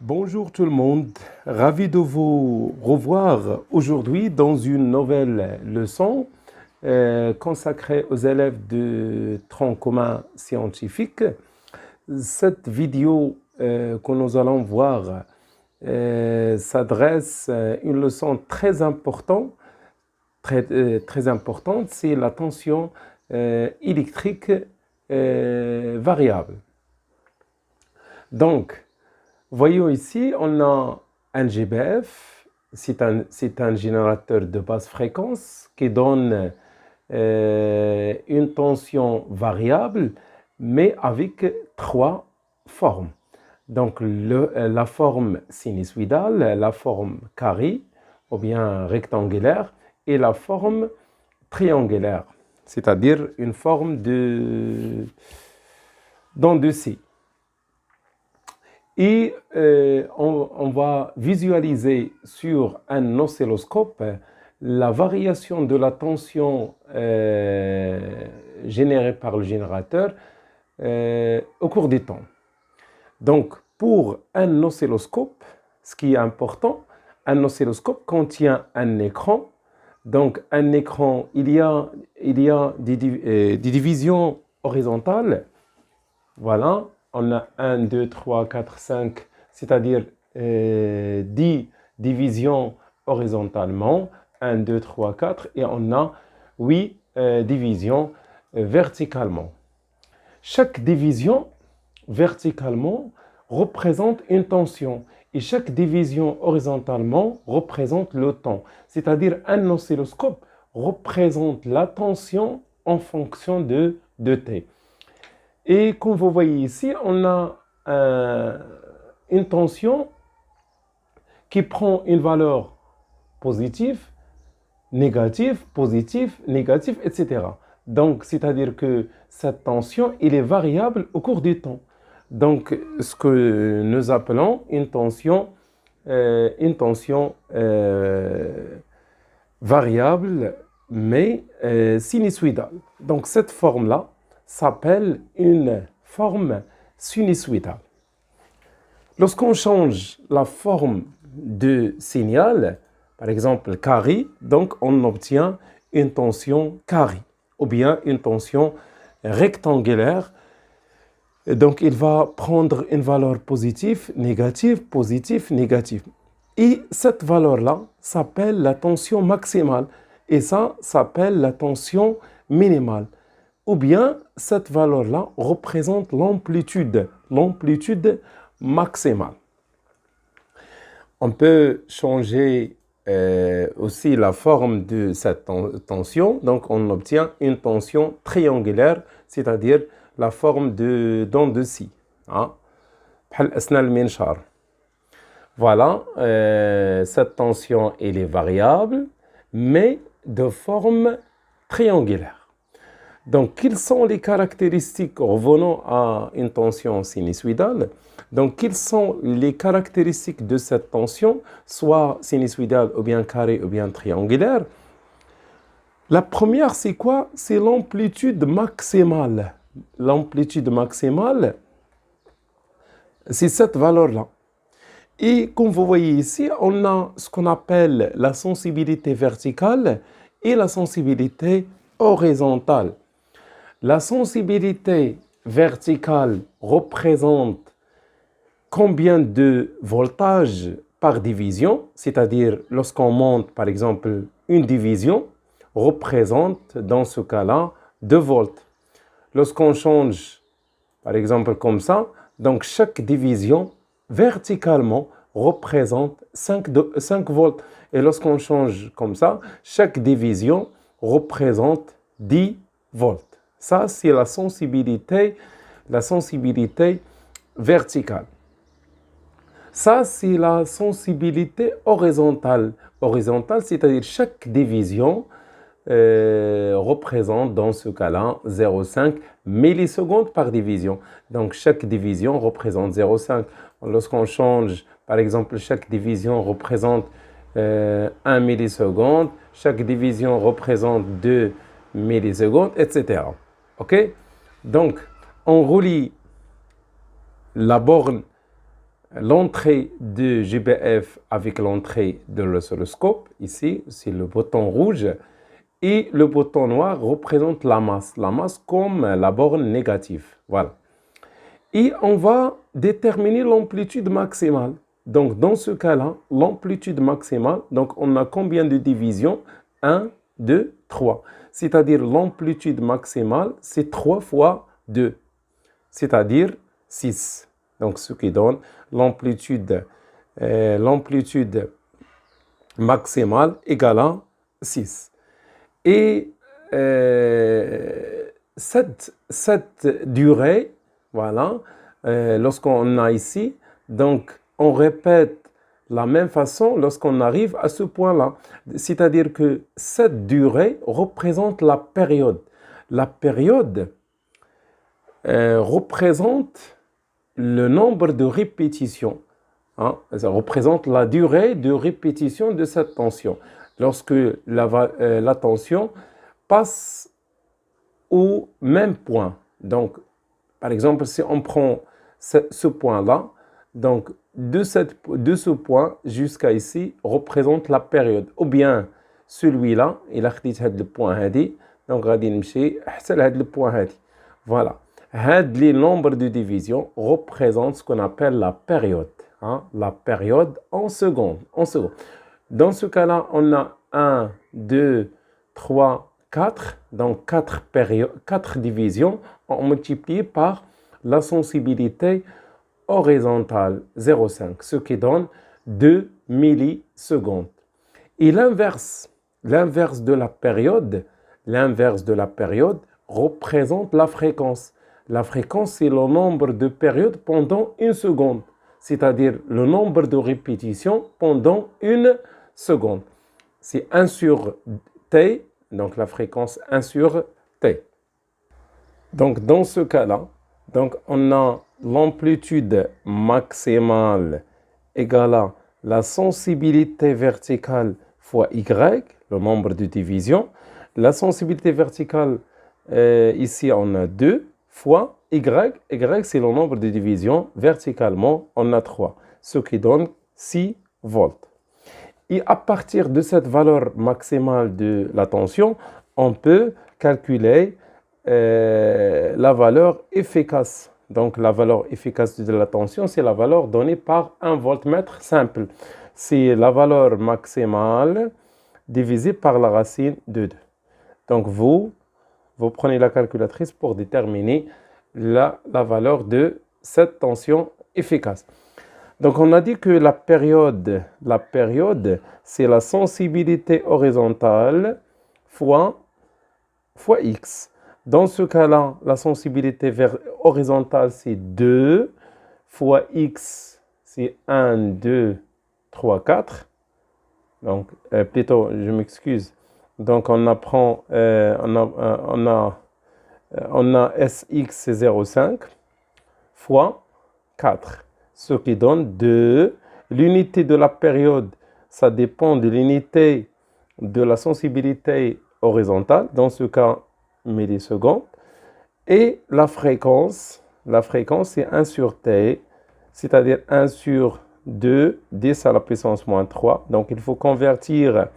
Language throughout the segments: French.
Bonjour tout le monde, ravi de vous revoir aujourd'hui dans une nouvelle leçon consacrée aux élèves de tronc commun scientifique. Cette vidéo que nous allons voir s'adresse à une leçon très importante, très importante, c'est la tension électrique variable. Donc, voyons ici, on a un GBF, c'est un générateur de basse fréquence qui donne une tension variable, mais avec trois formes. Donc, la forme sinusoïdale, la forme carrée, ou bien rectangulaire, et la forme triangulaire, c'est-à-dire une forme dent de scie. Et on va visualiser sur un oscilloscope la variation de la tension générée par le générateur au cours du temps. Donc, pour un oscilloscope, ce qui est important, un oscilloscope contient un écran. Donc, un écran, il y a des divisions horizontales. Voilà. On a 1, 2, 3, 4, 5, c'est-à-dire 10 divisions horizontalement, 1, 2, 3, 4, et on a 8 divisions verticalement. Chaque division verticalement représente une tension, et chaque division horizontalement représente le temps. C'est-à-dire un oscilloscope représente la tension en fonction de t. Et comme vous voyez ici, on a une tension qui prend une valeur positive, négative, positive, négative, etc. Donc, c'est-à-dire que cette tension, elle est variable au cours du temps. Donc, ce que nous appelons une tension variable, mais sinusoïdale. Donc, cette forme-là s'appelle une forme sinusoïdale. Lorsqu'on change la forme de signal, par exemple carré, donc on obtient une tension carrée ou bien une tension rectangulaire. Donc il va prendre une valeur positive, négative, positive, négative. Et cette valeur-là s'appelle la tension maximale et ça s'appelle la tension minimale. Ou bien cette valeur-là représente l'amplitude maximale. On peut changer aussi la forme de cette tension, donc on obtient une tension triangulaire, c'est-à-dire la forme de dent de scie. Voilà, cette tension elle est variable, mais de forme triangulaire. Donc, quelles sont les caractéristiques, revenons à une tension sinusoïdale, donc quelles sont les caractéristiques de cette tension, soit sinusoïdale ou bien carrée ou bien triangulaire? La première, c'est quoi? C'est l'amplitude maximale. L'amplitude maximale, c'est cette valeur-là. Et comme vous voyez ici, on a ce qu'on appelle la sensibilité verticale et la sensibilité horizontale. La sensibilité verticale représente combien de voltage par division, c'est-à-dire lorsqu'on monte par exemple une division, représente dans ce cas-là 2 volts. Lorsqu'on change par exemple comme ça, donc chaque division verticalement représente 5 volts. Et lorsqu'on change comme ça, chaque division représente 10 volts. Ça, c'est la sensibilité verticale. Ça, c'est la sensibilité horizontale. Horizontale, c'est-à-dire chaque division représente dans ce cas-là 0,5 millisecondes par division. Donc, chaque division représente 0,5. Lorsqu'on change, par exemple, chaque division représente 1 milliseconde, chaque division représente 2 millisecondes, etc. OK? Donc, on relie la borne l'entrée de GBF avec l'entrée de l'oscilloscope. Ici, c'est le bouton rouge. Et le bouton noir représente la masse comme la borne négative. Voilà. Et on va déterminer l'amplitude maximale. Donc, dans ce cas-là, l'amplitude maximale, donc on a combien de divisions? 1, 2, 3. C'est-à-dire l'amplitude maximale, c'est 3 fois 2, c'est-à-dire 6. Donc, ce qui donne l'amplitude maximale égale à 6. Et cette durée, voilà, lorsqu'on a ici, donc on répète la même façon lorsqu'on arrive à ce point-là. C'est-à-dire que cette durée représente la période. La période représente le nombre de répétitions. Hein, ça représente la durée de répétition de cette tension. Lorsque la tension passe au même point. Donc, par exemple, si on prend ce point-là, donc de ce point jusqu'à ici représente la période. Ou bien celui-là, il a خديت هذا البوان هذه, donc غادي نمشي حتى لهذا البوان هذه. Voilà. Les nombres de division représentent ce qu'on appelle la période. Hein, la période en secondes. Dans ce cas-là, on a 1, 2, 3, 4. Donc 4 divisions multipliées par la sensibilité horizontale 0,5, ce qui donne 2 millisecondes. Et l'inverse de la période représente la fréquence. La fréquence, c'est le nombre de périodes pendant une seconde, c'est-à-dire le nombre de répétitions pendant une seconde. C'est 1 sur T, donc la fréquence 1 sur T. Donc dans ce cas-là, donc on a l'amplitude maximale égale à la sensibilité verticale fois Y, le nombre de divisions. La sensibilité verticale, ici on a 2 fois Y. Y, c'est le nombre de divisions. Verticalement, on a 3, ce qui donne 6 volts. Et à partir de cette valeur maximale de la tension, on peut calculer la valeur efficace. Donc, la valeur efficace de la tension, c'est la valeur donnée par un voltmètre simple. C'est la valeur maximale divisée par la racine de 2. Donc, vous prenez la calculatrice pour déterminer la valeur de cette tension efficace. Donc, on a dit que la période, c'est la sensibilité horizontale fois X. Dans ce cas-là, la sensibilité horizontale, c'est 2 fois X, c'est 1, 2, 3, 4. Donc, plutôt, je m'excuse. Donc, on apprend, on a Sx, c'est 0,5 fois 4. Ce qui donne 2. L'unité de la période, ça dépend de l'unité de la sensibilité horizontale, dans ce cas, millisecondes. Et la fréquence, c'est 1 sur T, c'est-à-dire 1 sur 2, 10 à la puissance moins 3. Donc, il faut convertir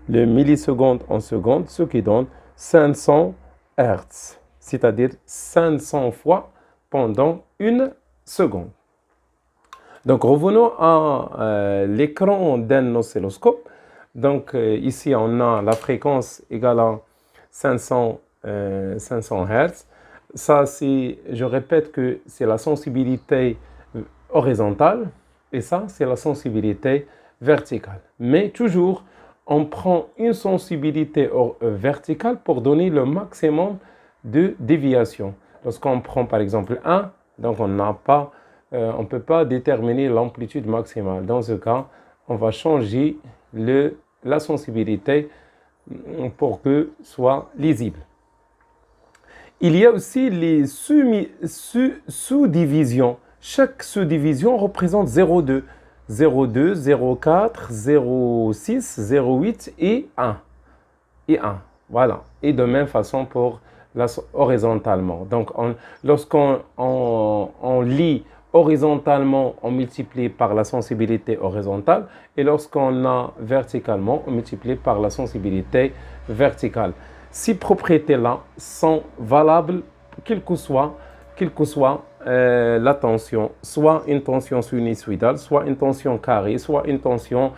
le milliseconde en seconde, ce qui donne 500 Hertz, c'est-à-dire 500 fois pendant une seconde. Donc, revenons à l'écran d'un oscilloscope. Donc, ici, on a la fréquence égale à 500 Hertz. Ça, je répète que c'est la sensibilité horizontale et ça, c'est la sensibilité verticale. Mais toujours, on prend une sensibilité verticale pour donner le maximum de déviation. Lorsqu'on prend par exemple 1, donc on ne peut pas déterminer l'amplitude maximale. Dans ce cas, on va changer la sensibilité pour que soit lisible. Il y a aussi les sous-divisions. Chaque sous-division représente 0,2, 0,2, 0,4, 0,6, 0,8 et 1. Voilà. Et de même façon pour horizontalement. Donc, lorsqu'on lit horizontalement, on multiplie par la sensibilité horizontale. Et lorsqu'on a verticalement, on multiplie par la sensibilité verticale. Ces propriétés-là sont valables, quelle que soit la tension, soit une tension sinusoïdale, soit une tension carrée, soit une tension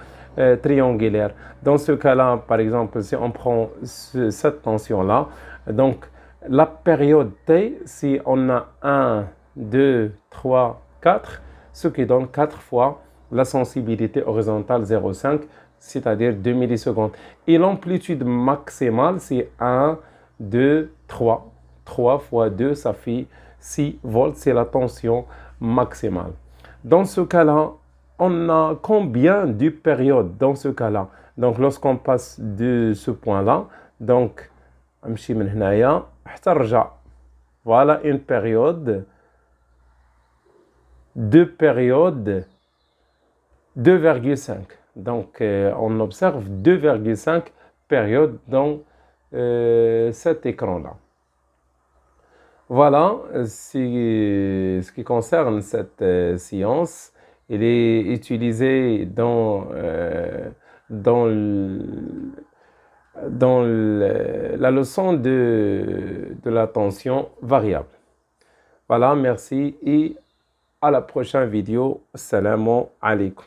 triangulaire. Dans ce cas-là, par exemple, si on prend cette tension-là, donc la période T, si on a 1, 2, 3, 4, ce qui donne 4 fois la sensibilité horizontale 0,5, c'est-à-dire 2 millisecondes. Et l'amplitude maximale, c'est 1, 2, 3. 3 fois 2, ça fait 6 volts, c'est la tension maximale. Dans ce cas-là, on a combien de périodes dans ce cas-là? Donc, lorsqu'on passe de ce point-là, donc, voilà une période, deux périodes, 2,5. Donc, on observe 2,5 périodes dans cet écran-là. Voilà, ce qui concerne cette science. Il est utilisé dans la leçon de la tension variable. Voilà, merci et à la prochaine vidéo. Assalamu alaikum.